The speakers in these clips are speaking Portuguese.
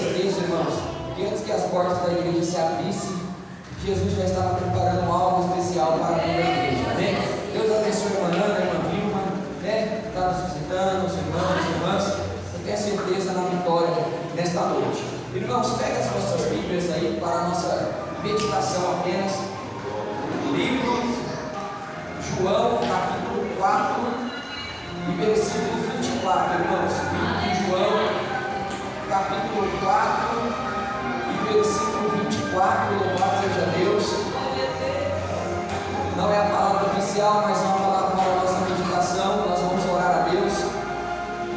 certeza, irmãos, que antes que as portas da igreja se abrissem, Jesus já estava preparando algo especial para a vida da igreja. Amém? Deus abençoe a irmã Ana, a irmã Vilma, né? Está nos visitando, os irmãos, as irmãs. Eu tenho certeza na vitória nesta noite. Irmãos, pega as nossas Bíblias aí para a nossa meditação apenas. Livro João, capítulo 4 e versículo 24, irmãos. Livro de João, capítulo 4 e versículo 24, louvado seja Deus. Não é a palavra oficial, mas é uma palavra para a nossa meditação. Nós vamos orar a Deus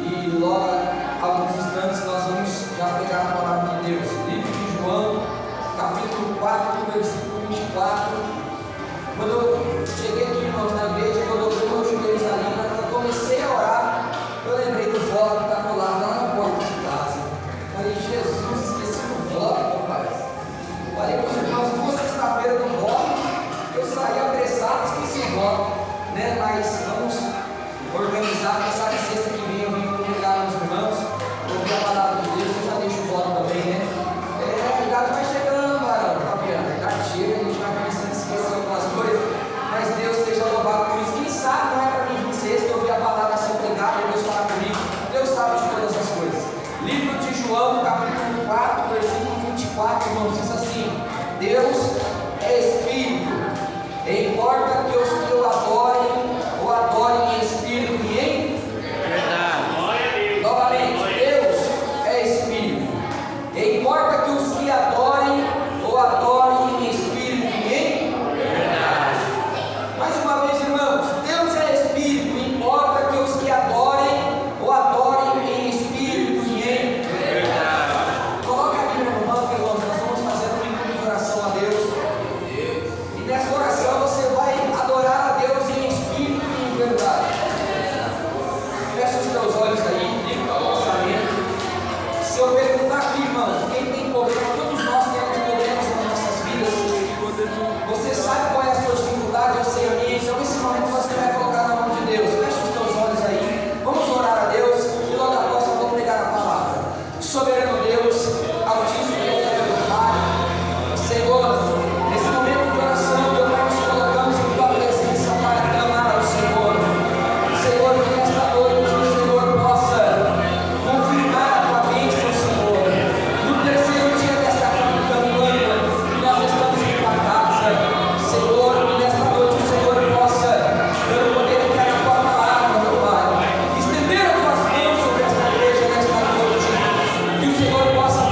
e logo a alguns instantes nós vamos já pegar a palavra de Deus. Livro de João, capítulo 4, versículo 24. Quando eu cheguei aqui, irmãos, na igreja, quando eu vi meus joelhos ali, quando eu comecei a orar, eu lembrei do voto que está colado lá na porta de casa. Falei, Jesus, esqueci do voto, rapaz. Falei para os irmãos, duas sexta-feira do voto, eu saí apressado, esqueci o voto, né? Mas vamos organizar, quem sabe sexta que vem eu venho congregar os irmãos, ouvir a palavra de Deus, eu já deixo o voto também, né? A idade vai chegando, varão, Fabiano, a idade chega, a gente vai começando a esquecer algumas coisas, mas Deus seja louvado por isso. Quem sabe não é para mim vir sexta, eu ouvir a palavra ser pregada e Deus falar comigo, Deus sabe de todas as coisas. Livro de João, capítulo 4, versículo 24, irmãos, diz assim: Deus é Espírito, e importa que os que o adorem em Espírito e em verdade. Novamente, Deus é Espírito, e importa que os que adorem em Espírito e em verdade. Mais uma vez, irmãos, Deus é Espírito, e importa que os que adorem em Espírito e em verdade. Coloca a Bíblia no banco, irmãos, nós vamos fazer um minuto de oração a Deus. E nessa oração você vai adorar a Deus em Espírito e em verdade. Fecha os teus olhos aí, liga o pensamento. Se eu perguntar aqui, irmãos, quem tem problema, todos nós temos problemas nas nossas vidas. Você sabe qual é a sua dificuldade, eu sei a minha. Então nesse momento você vai colocar na mão de Deus. Fecha os teus olhos aí. Vamos orar a Deus e logo após eu vou pregar a palavra. Soberano Deus, Altíssimo Deus, meu Pai, Senhor, nesse momento de oração, meu Pai, nos colocamos em tua presença para clamar ao Senhor. Senhor, que nesta noite o Senhor possa confirmar a tua bênção, Senhor. No terceiro dia desta campanha, nós estamos em tua casa, Senhor, que nesta noite o Senhor possa, pelo poder que é a tua palavra, meu Pai, estender as tuas mãos sobre esta igreja nesta noite, que o Senhor possa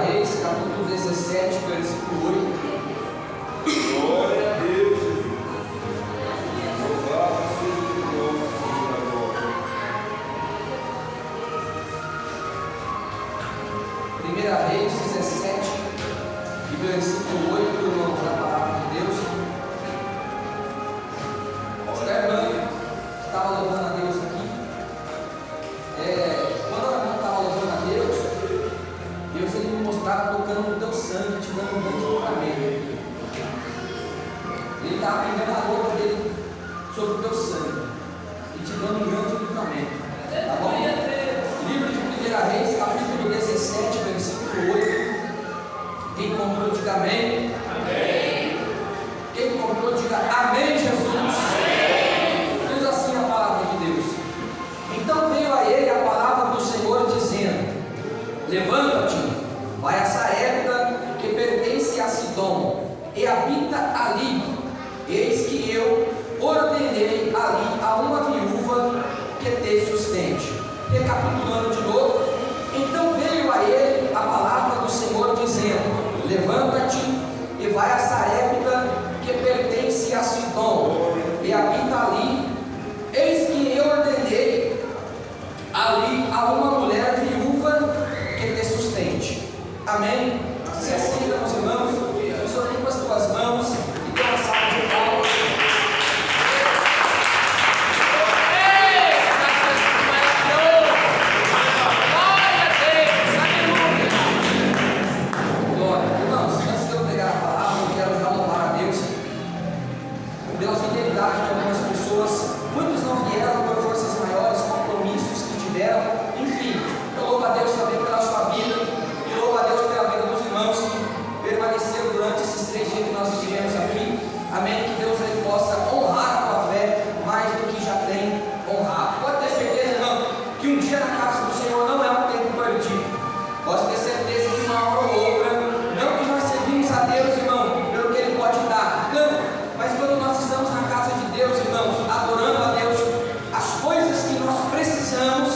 Reis, capítulo 17, versículo 8. Glória a Deus, Jesus. Louvado seja o Deus, Senhor agora. 1 Reis 17, versículo 8, irmãos, da palavra de Deus. Esta irmã que estava louvando a Deus aqui, quando a irmã estava louvando a Deus, Deus ele me mostrava tocando no teu sangue, te dando um grande livramento. Ele estava pegando a roupa dele sobre o teu sangue e te dando um grande livramento. Tá bom? Livro de 1 Reis, capítulo 17, versículo 8. Quem comprou, diga amém. Amém. Quem comprou, diga amém, Jesus. Amém. Diz assim a palavra de Deus. Então veio a ele a palavra do Senhor, dizendo: levanta-te, vai a Sarepta, que pertence a Sidom, e habita ali. Eis que eu ordenei ali a uma viúva que te sustente. Recapitulando de novo. Então veio a ele a palavra do Senhor, dizendo: levanta-te e vai a Sarepta, que pertence a Sidom, e habita ali. Eis que eu ordenei ali a uma mulher viúva que te sustente. Amém? Se assenta, meus irmãos. O Senhor limpa as tuas mãos e dê uma salva de palmas. Pela fidelidade de algumas pessoas, muitos não vieram por forças maiores, compromissos que tiveram, enfim, eu louvo a Deus também pela sua vida, e louvo a Deus pela vida dos irmãos que permaneceram durante esses 3 dias que nós estivemos aqui. Amém? Que Deus ele possa honrar a tua fé mais do que já tem honrado. Pode ter certeza, irmão, que um dia na casa do Senhor não é um tempo perdido. Pode ter certeza que uma hora ou outra, não que nós servimos a Deus, irmão, pelo que Ele pode dar, não. Mas quando nós estamos na casa de Deus, irmãos, adorando a Deus, as coisas que nós precisamos,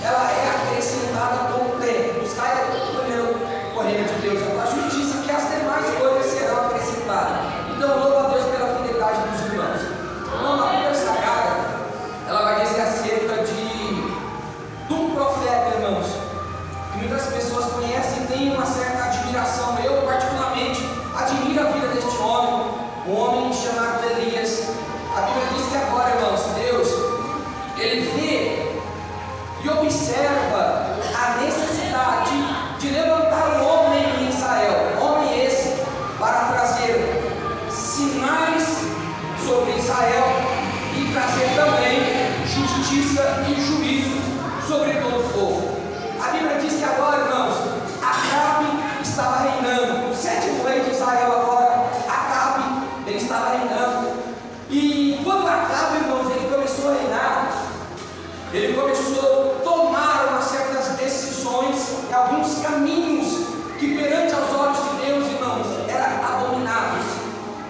ela é acrescentada com o tempo. Buscar primeiro o reino de Deus, a justiça, que as demais coisas serão acrescentadas. Então, louvo a Deus pela fidelidade dos irmãos. Irmão, na Bíblia Sagrada, ela vai dizer acerca de um profeta, irmãos, que muitas pessoas conhecem e têm uma certa admiração. Eu, particularmente, admiro a vida deste homem. Um homem chamado Elias. A Bíblia diz que agora, irmãos, Deus, Ele vê e observa a necessidade de levantar um homem em Israel, homem esse, para trazer sinais sobre Israel e trazer também justiça e juízo sobre todo o povo. A Bíblia diz que agora, irmãos, Acabe estava reinando, o 7º rei de Israel agora. Ele estava reinando, e quando Acabe, irmãos, ele começou a reinar, ele começou a tomar umas certas decisões, alguns caminhos que perante aos olhos de Deus, irmãos, eram abomináveis,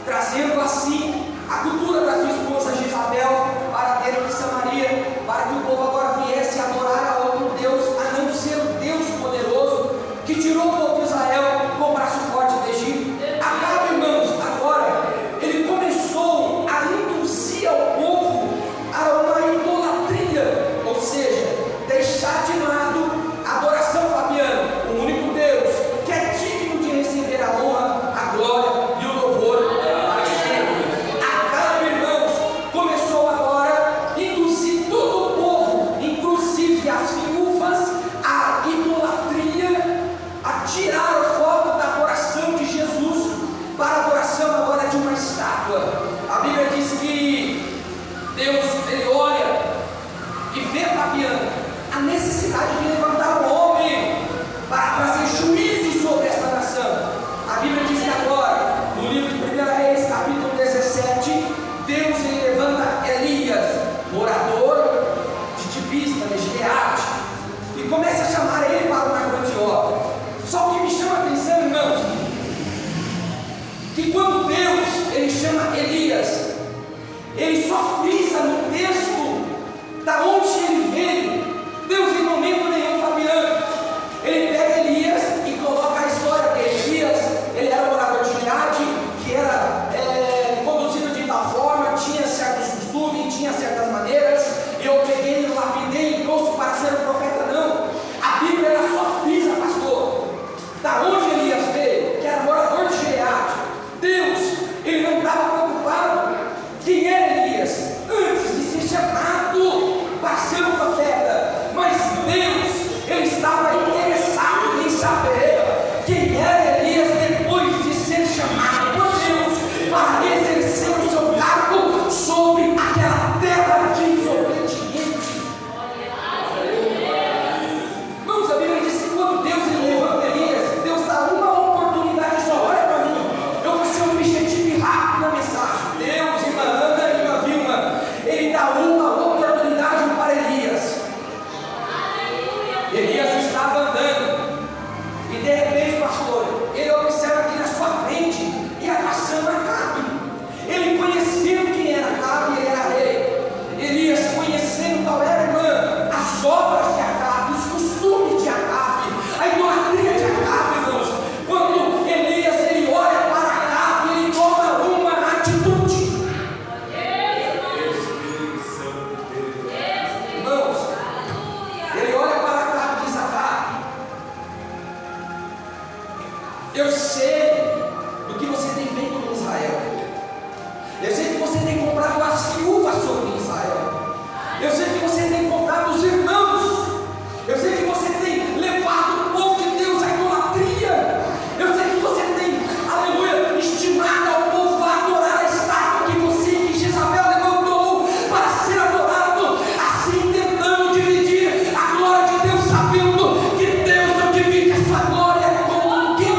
trazendo assim a cultura da sua esposa Jezabel para dentro de Samaria, para que o povo agora viesse a adorar a outro Deus, a não ser o Deus poderoso que tirou o povo de Israel com o braço forte do Egito. Acabe, irmãos, agora ele começou a induzir ao povo a uma idolatria, ou seja, deixar de lado a adoração, Fabiano, o único Deus que é digno de receber a honra, a glória e o louvor para sempre. Acabe, irmãos, começou agora a induzir todo o povo, inclusive as viúvas, a idolatria, a tirar o foco da adoração de Jesus para a adoração agora de uma estátua. A Bíblia diz que Deus, Ele olha e vê, Fabiano, a necessidade de levantar um homem para trazer juízo sobre esta nação. A Bíblia diz que agora, no livro de 1 Reis, capítulo 17, Deus ele levanta Elias, morador de Tibista, de Gileade, e começa a chamar ele para uma grande obra. Só o que me chama a atenção, irmãos, que quando Deus ele chama Elias, ele só frisa no texto da onde ele veio. Deus em momento nenhum Eu sei do que você tem feito em Israel. Eu sei que você tem comprado as viúvas sobre Israel. Eu sei que você tem comprado os irmãos. Eu sei que você tem levado o povo de Deus à idolatria. Eu sei que você tem, aleluia, estimado ao povo a adorar a estátua que você, que Jezabel levantou para ser adorado, assim tentando dividir a glória de Deus, sabendo que Deus não divide a sua glória com ninguém.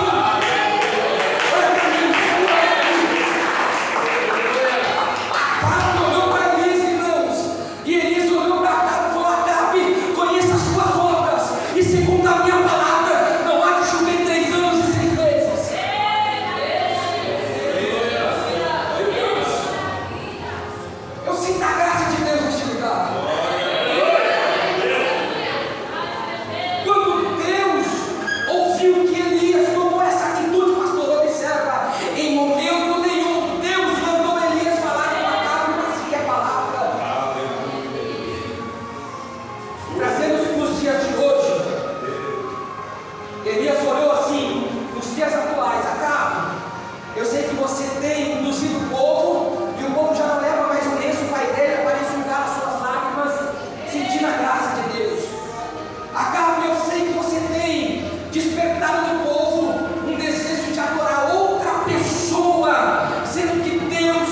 Acabe olhou para Elias, irmãos, e Elias olhou para Acabe e falou: Acabe, conheça as suas obras, e segundo a minha palavra, não há de chover 3 anos e 6 meses. Eu sinto a graça de Deus neste lugar. Quando Deus ouviu que Elias tomou essa atitude, pastor, observa, em momento nenhum Deus mandou Elias falar com Acabe uma sequer palavra. Trazendo nos dias de hoje, Elias olhou assim, nos dias atuais: Acabe, eu sei que você tem induzido o povo, e o povo já não leva mais o lenço para a igreja para enxugar as suas lágrimas, sentindo a graça de Deus. Acabe, eu sei que você tem despertado no povo um desejo de adorar outra pessoa, sendo que Deus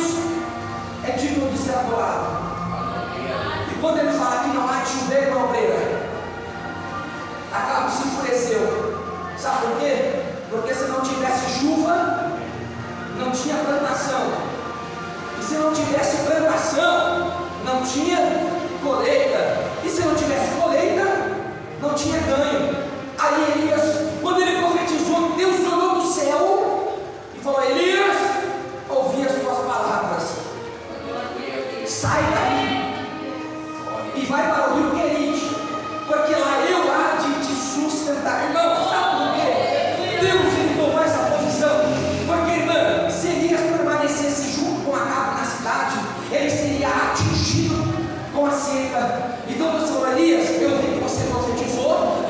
é digno de ser adorado. E quando ele fala que não há de chover, irmã obreira, Acabe se enfureceu. Sabe por quê? Porque se não tivesse chuva, não tinha plantação. E se não tivesse plantação, não tinha colheita. E se não tivesse colheita, não tinha ganho. Aí Elias, quando ele profetizou, Deus olhou do céu e falou: Elias, ouvi as tuas palavras. Sai daí e vai para o rio Querite, porque lá eu há de te sustentar. Irmão, sabe por quê? Deus ele tomou essa posição, porque, irmã, se Elias permanecesse junto com Acabe na cidade, ele seria atingido com a seca. Então Deus falou: Elias, eu vi que você profetizou,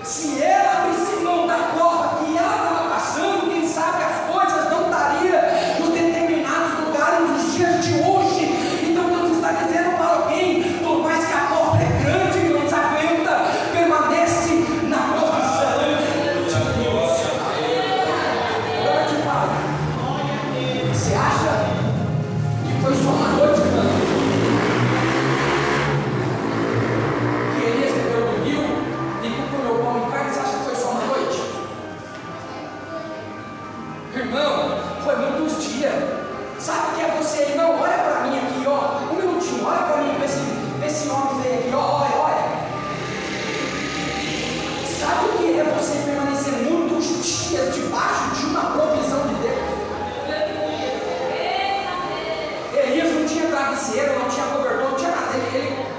Se ela abrisse mão da prova que ela estava passando, quem sabe as coisas não estariam nos determinados lugares nos dias de hoje. Então Deus está dizendo para alguém: por mais que a porta é grande, não se aguenta, permanece na profissão de Deus. Agora eu te falo, você acha que foi só uma noite, mano? Que Elias dormiu e comeu pão e carne, você acha que foi só uma noite? Irmão, foi muitos dias. Sabe o que é você, irmão? Olha para mim aqui, ó. Um minutinho, olha para mim, esse homem veio aqui, ó. Olha. Sabe o que é você permanecer muitos dias debaixo de uma provisão de Deus? Elias não tinha travesseiro, não tinha cobertor, não tinha nada.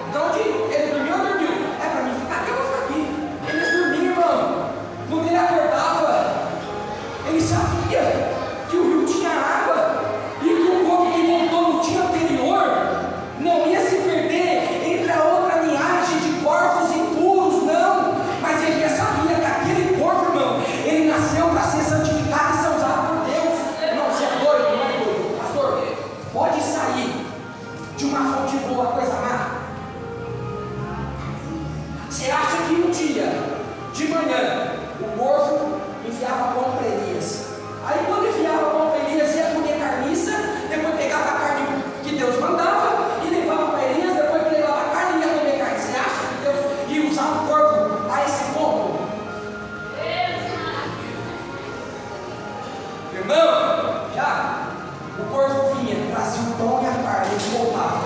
Então ele dormiu, é para mim ficar aqui, eu vou ficar aqui. Eles dormiam, irmão. Quando ele acordava, ele sabia que o rio tinha água e que o povo que voltou no dia anterior não ia se perder entre a outra linhagem de corvos impuros, não. Mas ele já sabia que aquele corvo, irmão, ele nasceu para ser santificado e ser usado por Deus. Não, você é doido, não é doido? Pastor, pode sair de uma fonte boa coisa má? Você acha que um dia, de manhã, o corvo enfiava pão para Elias? Aí quando enfiava pão para Elias, ia comer carniça, depois pegava a carne que Deus mandava e levava para Elias, depois que levava a carne, ia comer carne. Você acha que Deus ia usar o corpo a esse ponto? Irmão, já o corvo vinha, trazia o pão e a carne, ele voltava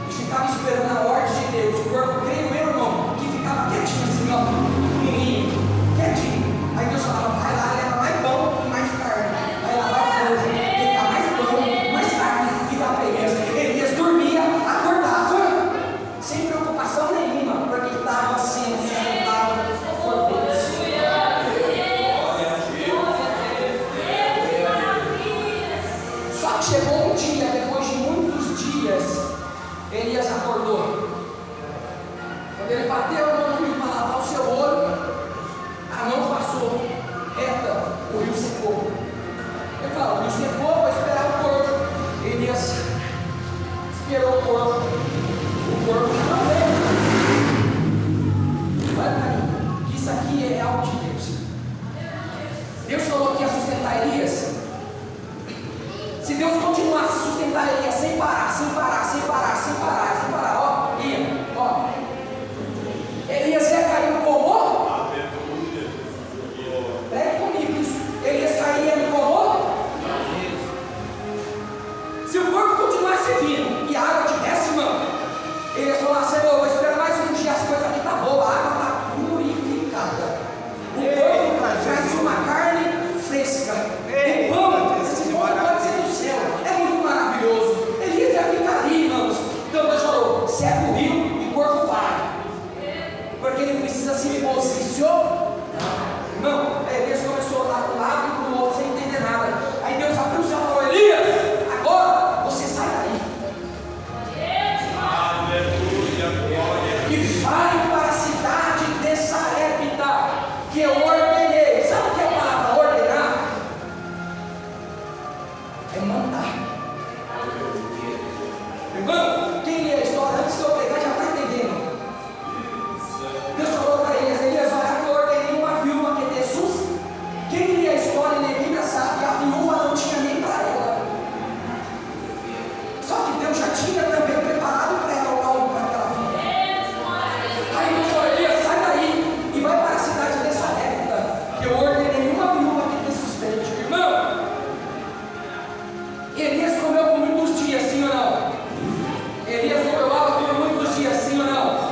e ficava esperando a ordem de Deus. O corvo, creio eu, irmão, que ficava quietinho assim, ó, no ninho, quietinho. Aí Deus falava: vai lá, leva mais pão e mais carne. Aí lá vai o corvo, pegar mais pão, mais carne e dá para Elias. Elias dormia, acordava, sem preocupação nenhuma, porque estava sendo sustentado por Deus. Só que chegou um dia, depois de muitos dias, Elias acordou. Quando ele bateu a mão no rio para lavar o seu olho, a mão passou reta, o rio secou. Ele falou: o rio secou, vou esperar o corpo. Elias esperou o corpo não veio. Olha para mim, que isso aqui é algo de Deus. Deus falou que ia sustentar Elias. Se Deus continuasse a sustentar Elias sem parar, ó, Elias ia cair no pomor? Prega comigo isso. Elias cairia no pomor? Se o corpo continuasse vindo e a água tivesse, irmão, Elias falou: Senhor, vou esperar mais um dia, as coisas aqui tá boa, a água está purificada. O corpo traz uma carne fresca. O pão, esse pão pode ser do céu, é muito maravilhoso. Elias ia ficar ali, irmãos. Então Deus falou: seca o rio e o corpo vai. Porque ele precisa se posicionar. Não, Elias começou a andar para um lado e para o outro sem entender nada. Aí Deus abriu o céu e falou: Elias, agora você sai daí. E vai para a cidade de Sarepta, que eu ordenei. Sabe o que é a palavra ordenar? É mandar. Irmão, quem lê a história antes de eu pregar já está entendendo. Deus falou para Elias: Elias, olha, eu ordenei uma viúva que é Jesus. Quem lê a história e lê a Bíblia sabe que a viúva não tinha nem para ela. Só que Deus já tinha também preparado para ela algo para aquela vida. Aí Deus falou: Elias, sai daí e vai para a cidade dessa época, que eu ordenei uma viúva que te sustente. Irmão, Elias comeu por muitos dias, sim ou não? Elias comeu água por muitos dias, sim ou não?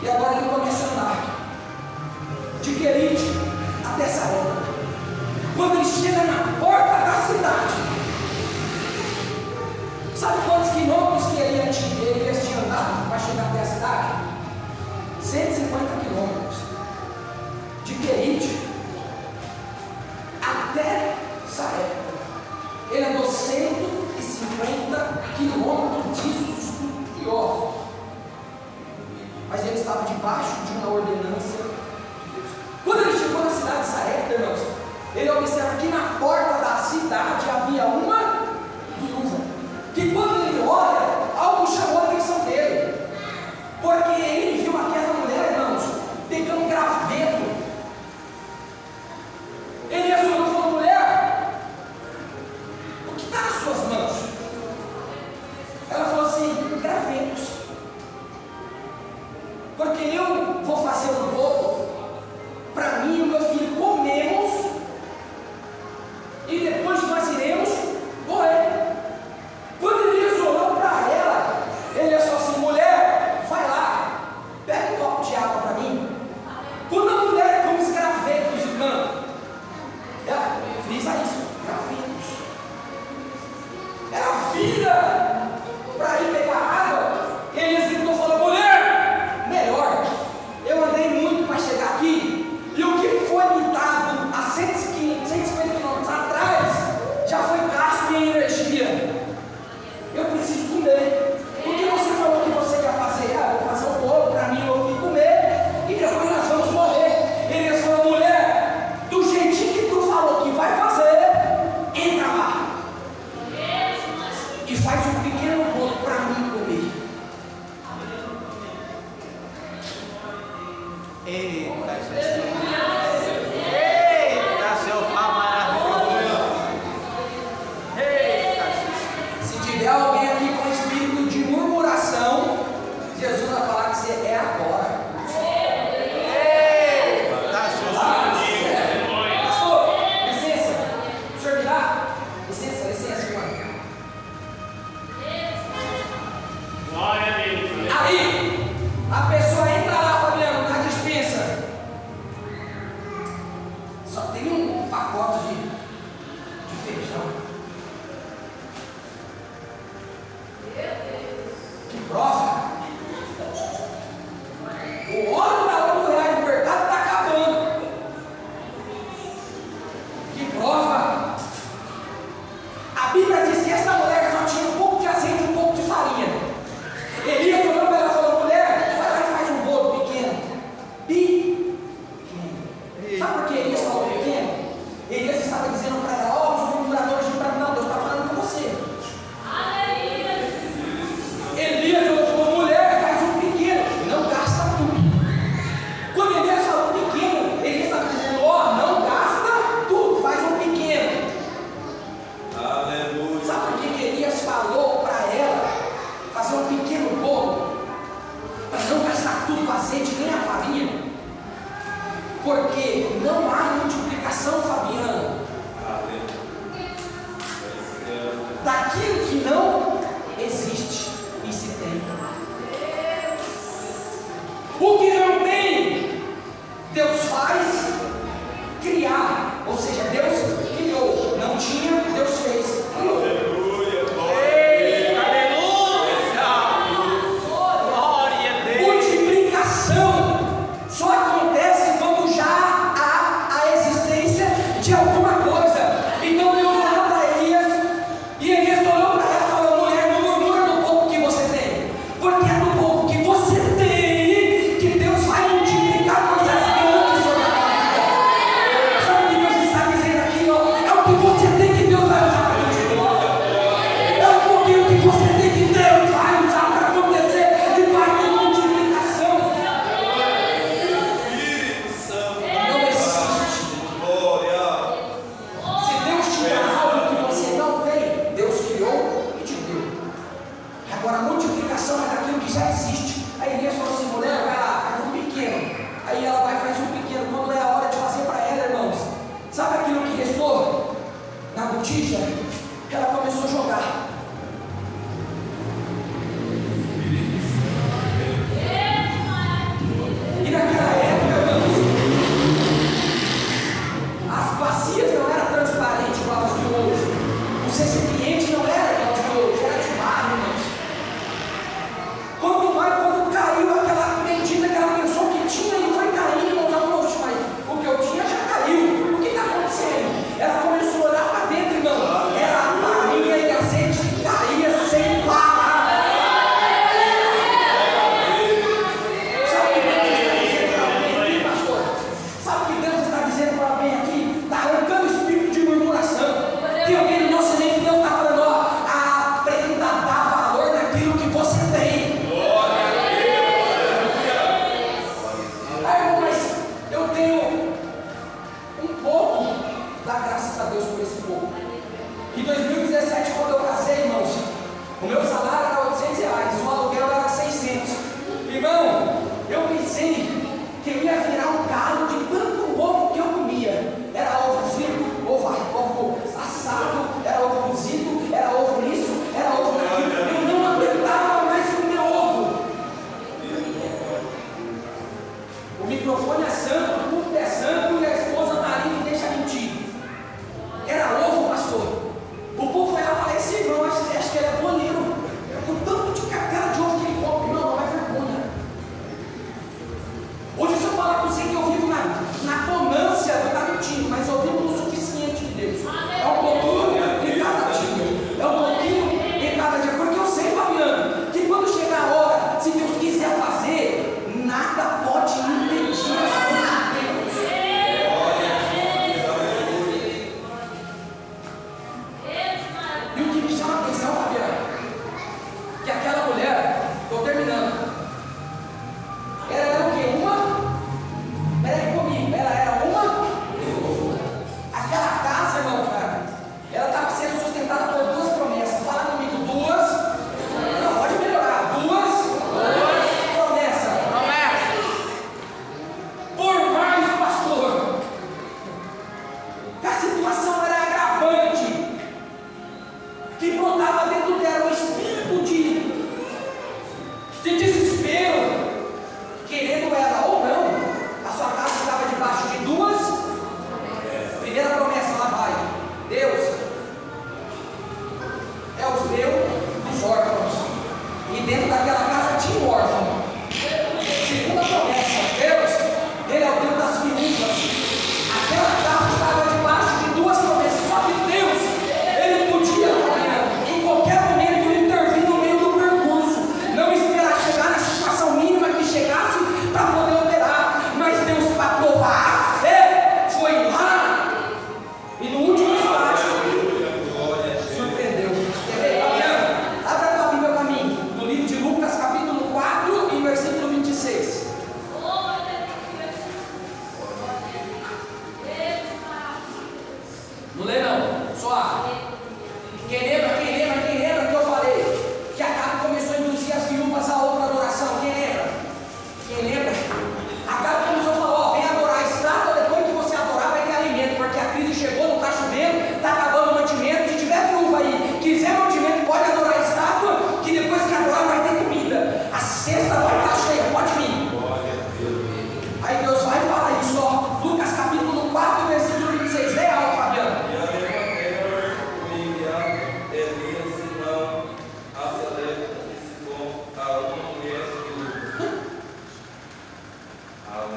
E agora ele começa a andar de Querite até Sarepta. Quando ele chega na porta da cidade, sabe quantos quilômetros que Elias tinha andado para chegar até a cidade? 150 quilômetros. De Querite até Sarepta. Ele andou 150 quilômetros, diz os estudiosos. Mas ele estava debaixo de uma ordenança ele observa que na porta da cidade havia uma viúva, que quando ele olha, algo chamou a atenção dele, porque ele viu aquela mulher, irmãos, pegando um graveto. Ele olhou e falou: mulher, o que está nas suas mãos? Ela falou assim: gravetos, porque eu vou fazer um bolo para mim e o meu filho comemos, e depois nós iremos morrer. Quando ele olhou para ela, ele falou assim: mulher, vai lá, pega um copo de água para mim. Quando a mulher come os gravetos, irmão, ela frisa isso, gravetos, ela vira para ir pegar água. Ele gritou, falou: mulher, melhor, eu andei muito para chegar aqui, e o que foi me dado há 150 quilômetros atrás já foi gasto minha energia. Eu preciso comer. O que você falou que você quer fazer? Ah, vou fazer um bolo para mim, eu vou comer, e depois nós vamos morrer. Ele falou: mulher, do jeitinho que tu falou que vai fazer, entra lá e faz um pequeno bolo para mim comer. Eita, Jesus. Eita, Jeová maravilhoso. Eita, Jesus. Se tiver alguém aqui com espírito de murmuração, Jesus vai falar que você é agora. Eita, Jesus. Pastor, licença. O senhor me dá? Licença, irmão. Glória a Deus. Aí, a pessoa entra lá, Fabiano, na dispensa. Só tem um pacote de feijão. Que prova! O óleo da R$8 no mercado está acabando. Que prova! A Bíblia diz que essa mulher só tinha um pouco de azeite e um pouco de farinha. Elias olhou para ela e falou: mulher, vai lá e faz um bolo pequeno. Pequeno. Sabe por que Elias falou pequeno? Elias estava dizendo para ela: ó, os murmuradores de para não, Deus está falando com você. Elias olhou e falou: mulher, faz um pequeno, não gasta tudo. Quando Elias falou pequeno, Elias estava dizendo: ó, não gasta tudo, faz um pequeno. Aleluia. Sabe por que Elias falou para ela fazer um pequeno bolo, para não gastar tudo o azeite nem a farinha? Porque não há multiplicação, Fabiano, daquilo que não existe e se tem. O que não tem, Deus faz criar, ou seja, Deus criou. Não tinha, Deus fez, criou. Aleluia. Glória a Deus. Aleluia. Glória a Deus. Multiplicação só acontece quando já há a existência de alguma coisa. Então Deus olhou para Elias, e Elias olhou para ela e falou: mulher, não murmura do pouco que você tem, porque é do pouco que você tem que Deus vai multiplicar coisas grandes sobre a tua vida. Sabe o que Deus está dizendo aqui? Ó? É o que você tem que Deus vai usar para multiplicar. É um pouquinho que você tem que Deus vai usar para acontecer e vai ter multiplicação. Espírito Santo. Não existe. Glória. Se Deus te dá algo que você não tem, Deus criou e te deu. Agora a multiplicação é daquilo que já existe. Aí Elias falou assim: mulher, vai lá, faz um pequeno. Aí ela vai e faz um pequeno. Quando é a hora de fazer para ela, irmãos, sabe aquilo que restou na botija? Ela começou a jogar. E naquela época, irmãos, as bacias não eram transparentes igual as de hoje. Os recipientes não eram igual as de hoje, era de barro, irmãos. Quando caiu aquela medida que ela pensou que tinha e foi caindo, irmãos, ela falou: mas o que eu tinha já caiu. O que está acontecendo? Ela começou a olhar para dentro, irmão. Era a farinha e azeite microfone é santo, o púlpito é santo e a esposa está ali e não deixa mentir. Era ovo, pastor. O povo foi lá e falou: esse irmão, acho que ele é boleiro. O tanto de cartela de ovo que ele compra, irmão, não vai vergonha. Hoje, se eu falar para você que eu vivo na bonância, eu estou mentindo, mas eu vivo o suficiente de Deus. É um pouquinho em cada dia. É um pouquinho em cada dia. Porque eu sei, Fabiano, que quando chegar a hora, se Deus quiser fazer, nada pode impedir as coisas de Deus. E o que me chama a atenção, Fabiano, que aquela mulher, estou terminando, ela era o quê? Pera aí comigo, ela era aquela casa, irmão, cara, ela estava sendo sustentada por duas promessas. Fala comigo, duas, não, pode melhorar, duas promessas. Por mais, pastor, que a situação era agravante, que brotava dentro dela um espírito de desespero, querendo ela ou não, a sua casa estava debaixo de duas. Primeira promessa, lá vai: Deus é o Deus dos órfãos, e dentro daquela casa tinha um órfão. Segunda promessa: Deus, Ele é o Deus das viúvas. Aquela casa estava debaixo de duas promessas. Só que Deus, Ele podia, em qualquer momento, intervir no meio do percurso, não esperar chegar na situação mínima que chegasse para poder operar, mas Deus, para provar a fé, foi lá e no último estágio surpreendeu. Quer ver, Fabiano? Abra a tua Bíblia para mim, no livro de Lucas, capítulo 4, e versículo 26. Não lê não, só abre. Quem lembra que eu falei que Acabe começou a induzir as viúvas a outra adoração? Quem lembra? Acabe começou a falar: ó, vem adorar a estátua, depois que você adorar vai ter alimento, porque a crise chegou, não está chovendo, está acabando o mantimento. Se tiver viúva aí, quiser mantimento, pode adorar a estátua, que depois que adorar vai ter comida. A cesta vai estar cheia, pode vir. Aí Deus vai falar isso, ó. Lucas capítulo 4, versículo 26. Lê alto, Fabiano.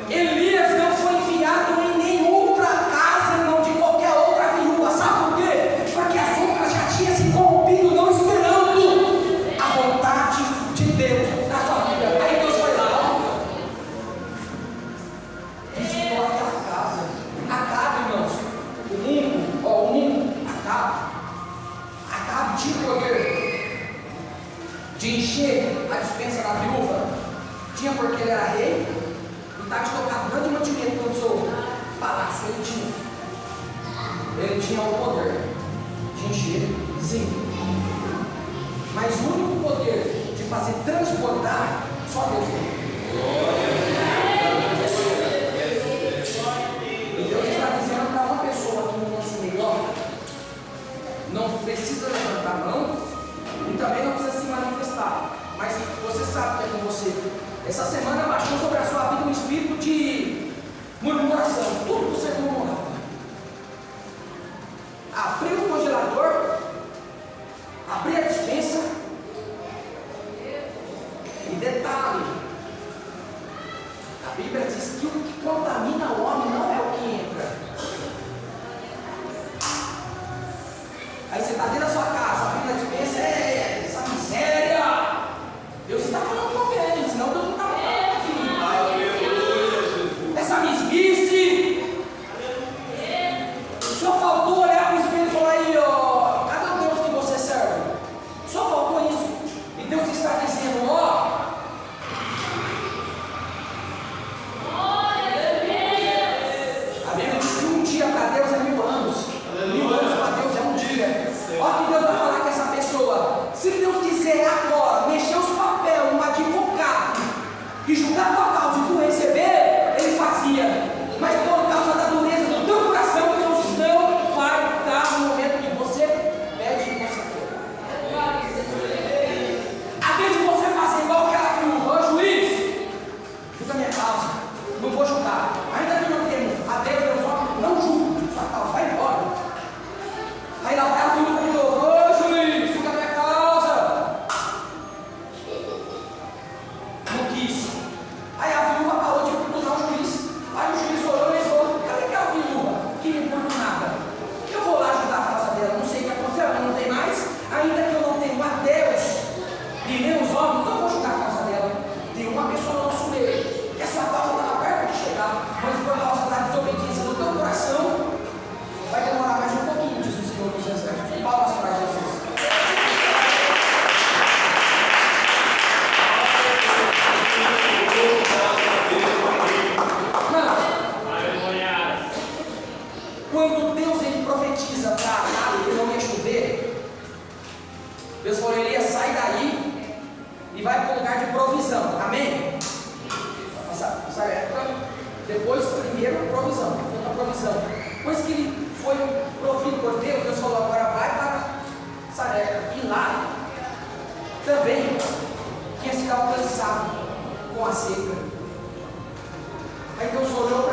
Elias não foi enviado em nenhuma outra casa, não de qualquer outra viúva. Sabe por quê? Porque as outras já tinham se corrompido, não esperando a vontade de Deus na sua vida. Aí Deus foi lá, ó, visitou aquela casa. Acabe, irmãos, o mundo, Acabe tinha o poder de encher a despensa da viúva. Tinha, porque ele era rei e estava estocado grande mantimento no seu palácio. Ele tinha o poder de encher, sim, mas o único poder de fazer transbordar, só Deus tem. E Deus está dizendo para uma pessoa aqui no nosso meio: ó, não precisa levantar a mão e também não precisa se manifestar, mas você sabe que é com você. Essa semana baixou sobre a sua vida um espírito de murmuração. Tudo você murmurava. Abrir o congelador, abrir a despensa. E detalhe: a Bíblia diz que o que contamina o homem não é o que entra. Aí você está dentro da sua casa, abrindo a despensa, essa miséria. Deus está falando com alguém, senão Deus não está falando aqui. Depois, primeiro, provisão. Foi uma provisão. Depois que ele foi provido por Deus, Deus falou: agora vai para Sarepta. E lá também tinha sido alcançado com a seca. Aí Deus olhou